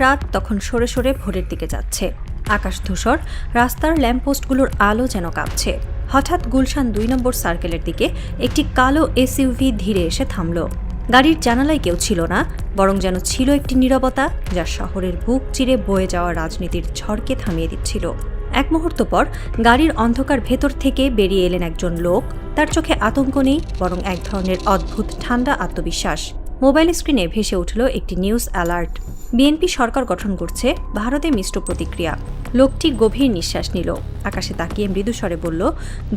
রাত তখন সরে সরে ভোরের দিকে যাচ্ছে। আকাশ ধূসর, রাস্তার ল্যাম্পপোস্টগুলোর আলো যেন কাঁপছে। হঠাৎ গুলশান ২ নম্বর সার্কেলের দিকে একটি কালো এসইউভি ধীরে এসে থামল। গাড়ির জানালায় কেউ ছিল না, বরং যেন ছিল একটি নীরবতা যা শহরের বুক চিরে বয়ে যাওয়া রাজনীতির ঝড়কে থামিয়ে দিচ্ছিল। এক মুহূর্ত পর গাড়ির অন্ধকার ভেতর থেকে বেরিয়ে এলেন একজন লোক। তার চোখে আতঙ্ক নেই, বরং এক ধরনের অদ্ভুত ঠান্ডা আত্মবিশ্বাস। মোবাইল স্ক্রিনে ভেসে উঠল একটি নিউজ অ্যালার্ট। বিএনপি সরকার গঠন করছে, ভারতে মিশ্র প্রতিক্রিয়া। লোকটি গভীর নিঃশ্বাস নিল, আকাশে তাকিয়ে মৃদুস্বরে বলল,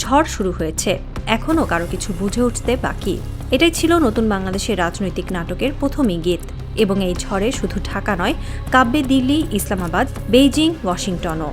ঝড় শুরু হয়েছে, এখনও কারো কিছু বুঝে উঠতে বাকি। এটাই ছিল নতুন বাংলাদেশের রাজনৈতিক নাটকের প্রথম ইঙ্গিত। এবং এই ঝড়ে শুধু ঢাকা নয়, কাঁপবে দিল্লি, ইসলামাবাদ, বেইজিং, ওয়াশিংটনও।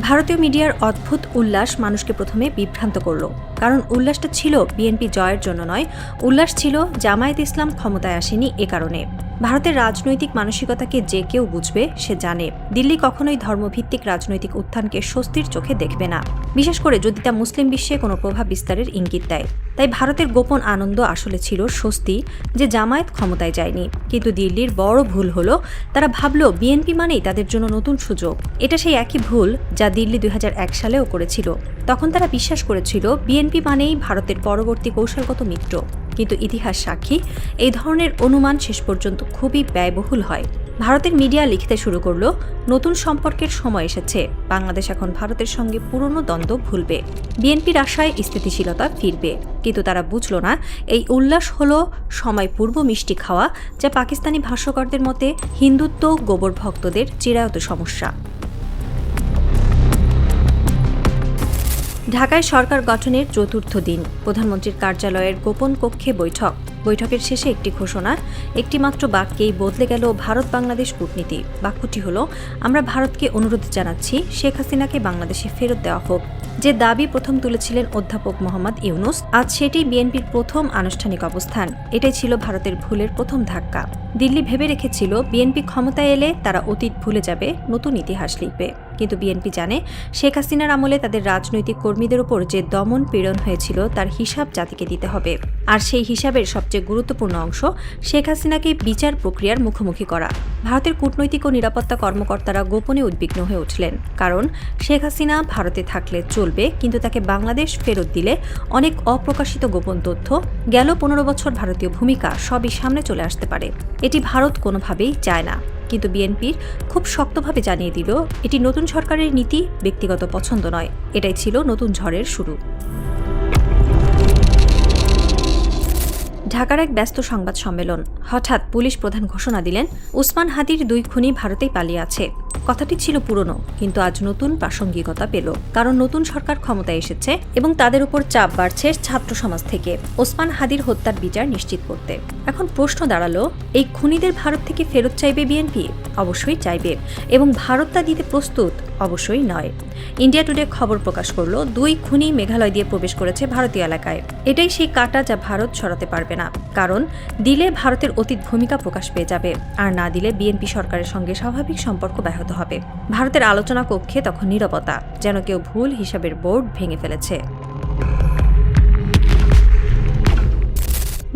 ভারতীয় মিডিয়ার অদ্ভুত উল্লাস মানুষকে প্রথমে বিভ্রান্ত করল। কারণ উল্লাসটা ছিল বিএনপি জয়ের জন্য নয়, উল্লাস ছিল জামায়াত ইসলাম ক্ষমতায় আসেনি এ কারণে। ভারতের রাজনৈতিক মানসিকতাকে যে কেউ বুঝবে সে জানে দিল্লি কখনোই ধর্মভিত্তিক রাজনৈতিক উত্থানকে স্বস্তির চোখে দেখবে না, বিশেষ করে যদি তা মুসলিম বিশ্বে কোনো প্রভাব বিস্তারের ইঙ্গিত দেয়। তাই ভারতের গোপন আনন্দ আসলে ছিল স্বস্তি যে জামায়াত ক্ষমতায় যায়নি। কিন্তু দিল্লির বড় ভুল হলো তারা ভাবল বিএনপি মানেই তাদের জন্য নতুন সুযোগ। এটা সেই একই ভুল যা দিল্লি ২০০১ সালেও করেছিল। তখন তারা বিশ্বাস করেছিল বিএনপি মানেই ভারতের পরবর্তী কৌশলগত মিত্র। কিন্তু ইতিহাস সাক্ষী, এই ধরনের অনুমান শেষ পর্যন্ত খুবই ব্যয়বহুল হয়। ভারতের মিডিয়া লিখতে শুরু করলো, নতুন সম্পর্কের সময় এসেছে, বাংলাদেশ এখন ভারতের সঙ্গে পুরনো দ্বন্দ্ব ভুলবে, বিএনপির আশায় স্থিতিশীলতা ফিরবে। কিন্তু তারা বুঝল না এই উল্লাস হলো সময় পূর্ব মিষ্টি খাওয়া, যা পাকিস্তানি ভাষ্যকারদের মতে হিন্দুত্ব গোবর ভক্তদের চিরায়ত সমস্যা। ঢাকায় সরকার গঠনের চতুর্থ দিন, প্রধানমন্ত্রীর কার্যালয়ের গোপন কক্ষে বৈঠকের শেষে একটি ঘোষণা, একটি মাত্র বাক্যেই বদলে গেল ভারত বাংলাদেশ কূটনীতি। বাক্যটি হলো, আমরা ভারতকে অনুরোধ জানাচ্ছি শেখ হাসিনাকে বাংলাদেশে ফেরত দেওয়া হোক। যে দাবি প্রথম তুলেছিলেন অধ্যাপক মোহাম্মদ ইউনুস, আজ সেটি বিএনপির প্রথম আনুষ্ঠানিক অবস্থান। এটাই ছিল ভারতের ভুলের প্রথম ধাক্কা। দিল্লি ভেবে রেখেছিল বিএনপি ক্ষমতায় এলে তারা অতীত ভুলে যাবে, নতুন ইতিহাস লিখবে। কিন্তু বিএনপি জানে শেখ হাসিনার আমলে তাদের রাজনৈতিক কর্মীদের উপর যে দমন পীড়ন হয়েছিল তার হিসাব জাতিকে দিতে হবে। আর সেই হিসাবের সবচেয়ে গুরুত্বপূর্ণ অংশ শেখ হাসিনাকে বিচার প্রক্রিয়ার মুখোমুখি করা। ভারতের কূটনৈতিক ও নিরাপত্তা কর্মকর্তারা গোপনে উদ্বিগ্ন হয়ে উঠলেন, কারণ শেখ হাসিনা ভারতে থাকলে চলবে, কিন্তু তাকে বাংলাদেশ ফেরত দিলে অনেক অপ্রকাশিত গোপন তথ্য, গেল ১৫ বছর ভারতীয় ভূমিকা সবই সামনে চলে আসতে পারে। এটি ভারত কোনোভাবেই চায় না। কিন্তু বিএনপির খুব শক্তভাবে জানিয়ে দিল এটি নতুন সরকারের নীতি, ব্যক্তিগত পছন্দ নয়। এটাই ছিল নতুন ঝড়ের শুরু। ঢাকার এক ব্যস্ত সংবাদ সম্মেলন, হঠাৎ পুলিশ প্রধান ঘোষণা দিলেন ওসমান হাদির ২ খুনি ভারতেই পালিয়ে আছে। কথাটি ছিল পুরনো, কিন্তু আজ নতুন প্রাসঙ্গিকতা পেল, কারণ নতুন সরকার ক্ষমতায় এসেছে এবং তাদের উপর চাপ বাড়ছে ছাত্র সমাজ থেকে ওসমান হাদির হত্যার বিচার নিশ্চিত করতে। এখন প্রশ্ন দাঁড়ালো, এই খুনিদের ভারত থেকে ফেরত চাইবে বিএনপি? অবশ্যই চাইবে, এবং ভারত তা দিতে প্রস্তুত? অবশ্যই নয়। ইন্ডিয়া টুডে খবর প্রকাশ করলো ২ খুনি মেঘালয় দিয়ে প্রবেশ করেছে ভারতীয় এলাকায়। এটাই সেই কাঁটা যা ভারত সরাতে পারবে না, কারণ দিলে ভারতের অতীত ভূমিকা প্রকাশ পেয়ে যাবে, আর না দিলে বিএনপি সরকারের সঙ্গে স্বাভাবিক সম্পর্ক ব্যাহত হবে। ভারতের আলোচনা কক্ষে তখন নীরবতা, যেন কেউ ভুল হিসাবের বোর্ড ভেঙে ফেলেছে।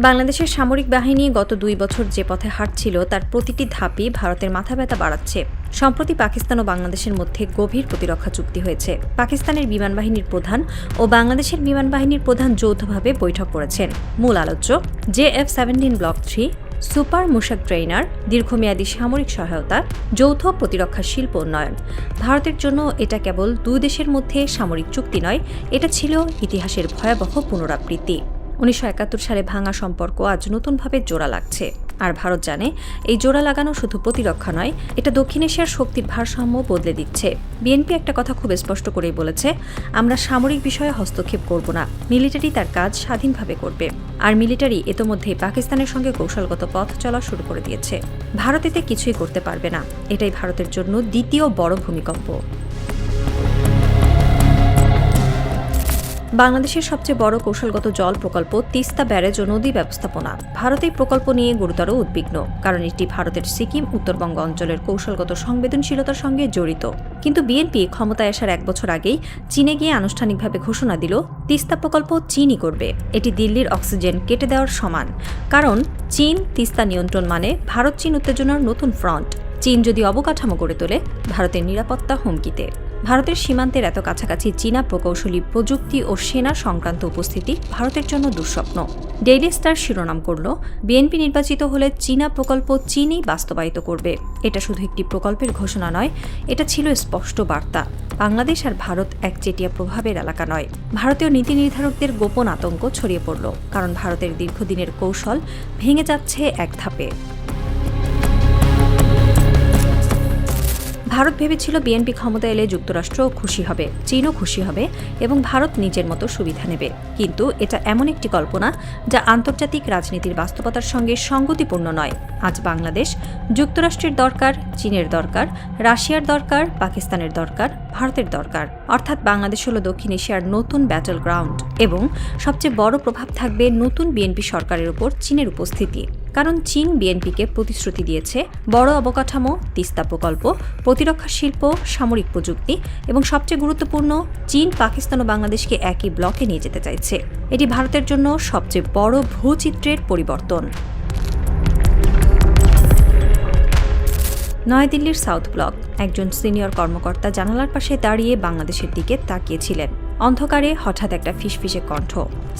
বাংলাদেশের সামরিক বাহিনী গত ২ বছর যে পথে হাঁটছিল তার প্রতিটি ধাপই ভারতের মাথা ব্যথা বাড়াচ্ছে। সম্প্রতি পাকিস্তান ও বাংলাদেশের মধ্যে গভীর প্রতিরক্ষা চুক্তি হয়েছে। পাকিস্তানের বিমান বাহিনীর প্রধান ও বাংলাদেশের বিমান বাহিনীর প্রধান যৌথভাবে বৈঠক করেছেন। মূল আলোচ্য JF-17 ব্লক 3, সুপার মূষক ট্রেইনার, দীর্ঘমেয়াদী সামরিক সহায়তা, যৌথ প্রতিরক্ষা শিল্প উন্নয়ন। ভারতের জন্য এটা কেবল ২ দেশের মধ্যে সামরিক চুক্তি নয়, এটা ছিল ইতিহাসের ভয়াবহ পুনরাবৃত্তি। ১৯৭১ সালে ভাঙা সম্পর্ক আজ নতুনভাবে জোড়া লাগছে। আর ভারত জানে এই জোড়া লাগানো শুধু প্রতিরক্ষা নয়, এটা দক্ষিণ এশিয়ার শক্তির ভারসাম্য বদলে দিচ্ছে। বিএনপি একটা কথা খুব স্পষ্ট করেই বলেছে, আমরা সামরিক বিষয়ে হস্তক্ষেপ করব না, মিলিটারি তার কাজ স্বাধীনভাবে করবে। আর মিলিটারি ইতোমধ্যে পাকিস্তানের সঙ্গে কৌশলগত পথ চলা শুরু করে দিয়েছে। ভারত এতে কিছুই করতে পারবে না। এটাই ভারতের জন্য দ্বিতীয় বড় ভূমিকম্প। বাংলাদেশের সবচেয়ে বড় কৌশলগত জল প্রকল্প তিস্তা ব্যারেজ ও নদী ব্যবস্থাপনা ভারত এই প্রকল্প নিয়ে গুরুতর উদ্বিগ্ন, কারণ এটি ভারতের সিকিম উত্তরবঙ্গ অঞ্চলের কৌশলগত সংবেদনশীলতার সঙ্গে জড়িত। কিন্তু বিএনপি ক্ষমতায় আসার 1 বছর আগেই চীনে গিয়ে আনুষ্ঠানিকভাবে ঘোষণা দিল তিস্তা প্রকল্প চীনই করবে। এটি দিল্লির অক্সিজেন কেটে দেওয়ার সমান, কারণ চীন তিস্তা নিয়ন্ত্রণ মানে ভারত চীন উত্তেজনার নতুন ফ্রন্ট। চীন যদি অবকাঠামো গড়ে তোলে, ভারতের নিরাপত্তা হুমকিতে। ভারতের সীমান্তের এত কাছাকাছি চীনা প্রকৌশলী প্রযুক্তি ও সেনা সংক্রান্ত উপস্থিতি ভারতের জন্য দুঃস্বপ্ন। ডেইলি স্টার শিরোনাম করল, বিএনপি নির্বাচিত হলে চীনা প্রকল্প চীনই বাস্তবায়িত করবে। এটা শুধু একটি প্রকল্পের ঘোষণা নয়, এটা ছিল স্পষ্ট বার্তা। বাংলাদেশ আর ভারত একচেটিয়া প্রভাবের এলাকা নয়। ভারতীয় নীতি নির্ধারকদের গোপন আতঙ্ক ছড়িয়ে পড়ল, কারণ ভারতের দীর্ঘদিনের কৌশল ভেঙে যাচ্ছে এক ধাপে। ভারত ভেবেছিল বিএনপি ক্ষমতা এলে যুক্তরাষ্ট্রও খুশি হবে, চীনও খুশি হবে এবং ভারত নিজের মতো সুবিধা নেবে। কিন্তু এটা এমন একটি কল্পনা যা আন্তর্জাতিক রাজনীতির বাস্তবতার সঙ্গে সঙ্গতিপূর্ণ নয়। আজ বাংলাদেশ যুক্তরাষ্ট্রের দরকার, চীনের দরকার, রাশিয়ার দরকার, পাকিস্তানের দরকার, ভারতের দরকার। অর্থাৎ বাংলাদেশ হল দক্ষিণ এশিয়ার নতুন ব্যাটল গ্রাউন্ড এবং সবচেয়ে বড় প্রভাব থাকবে নতুন বিএনপি সরকারের উপর চীনের উপস্থিতি। কারণ চীন বিএনপিকে প্রতিশ্রুতি দিয়েছে বড় অবকাঠামো, তিস্তা প্রকল্প, প্রতিরক্ষা শিল্প, সামরিক প্রযুক্তি এবং সবচেয়ে গুরুত্বপূর্ণ, চীন পাকিস্তান ও বাংলাদেশকে একই ব্লকে নিয়ে যেতে চাইছে। এটি ভারতের জন্য সবচেয়ে বড় ভূচিত্রের পরিবর্তন। নয়াদিল্লির সাউথ ব্লক একজন সিনিয়র কর্মকর্তা জানালার পাশে দাঁড়িয়ে বাংলাদেশের দিকে তাকিয়েছিলেন। অন্ধকারে হঠাৎ একটা ফিসফিসে কণ্ঠ,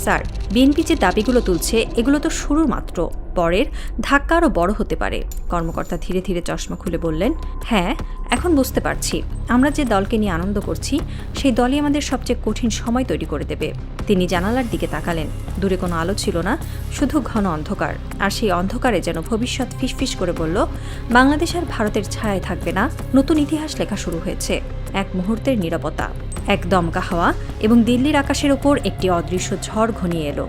স্যার, বিএনপি যে দাবিগুলো তুলছে এগুলো তো শুরু মাত্র, পরের ধাক্কা আরও বড় হতে পারে। কর্মকর্তা ধীরে ধীরে চশমা খুলে বললেন, হ্যাঁ, এখন বুঝতে পারছি আমরা যে দলকে নিয়ে আনন্দ করছি সেই দলই আমাদের সবচেয়ে কঠিন সময় তৈরি করে দেবে। তিনি জানালার দিকে তাকালেন। দূরে কোনো আলো ছিল না, শুধু ঘন অন্ধকার। আর সেই অন্ধকারে যেন ভবিষ্যৎ ফিসফিস করে বলল, বাংলাদেশ আর ভারতের ছায়ায় থাকবে না, নতুন ইতিহাস লেখা শুরু হয়েছে। এক মুহূর্তের নীরবতা, এক দমকা হাওয়া এবং দিল্লির আকাশের ওপর একটি অদৃশ্য ঝড় ঘনিয়ে এলো।